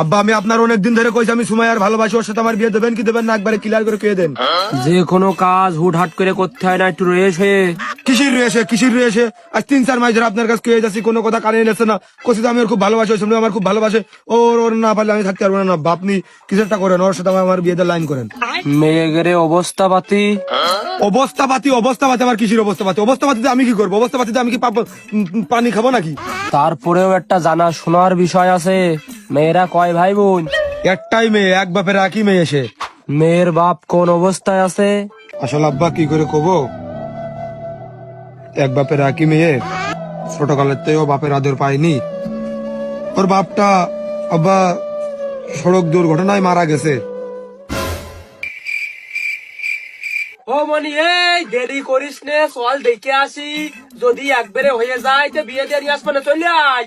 আব্বা আমি আপনার অনেকদিন ধরে কইছি আমি সুমাইয়ার ভালোবাসি, ওর সাথে আমার বিয়ে দেবেন কি দেবেন না একবারে ক্লিয়ার করে কে দেন। যে কোনো কাজ হুটহাট করে করতে হয় না, একটু রেস হয়ে। কিসির রয়েছে আজ 3-4 মাস ধরে আপনার কাছে কে যাচ্ছি, কোনো কথা কানে এনেছে না। কইছি তো আমি ওর খুব ভালোবাসি, ওর সঙ্গে আমার খুব ভালোবাসে। ওর না পারলে আমি থাকতে পারবো না। আপনি কিছু একটা করেন, ওর সাথে আমার বিয়েতে লাইন করেন। মেয়েগেরে অবস্থা পাতি। অবস্থাপাতি আমার কিসির অবস্থাপাতিতে আমি কি করবো? অবস্থাপাতিতে আমি কি পানি খাবো নাকি? তারপরেও একটা জানা শোনার বিষয় আছে, মেয়েরা কয় ভাই বোন? একটাই মেয়ে, এক বাপের একই মেয়ে এসে। মেয়ের বাপ কোন অবস্থায় আছে? আসলে আব্বা কি করে কব, এক বাপের একই মেয়ে, ছোটকালের থেকেও বাপের আদর পায়নি। ওর বাপটা আব্বা সড়ক দুর্ঘটনায় মারা গেছে। ও মনি, এই দেরি করিস নে, চল দেখে আসি। যদি একবারে হয়ে যায় তো বিয়ে দিয়ে আসবে না, চলে আয়।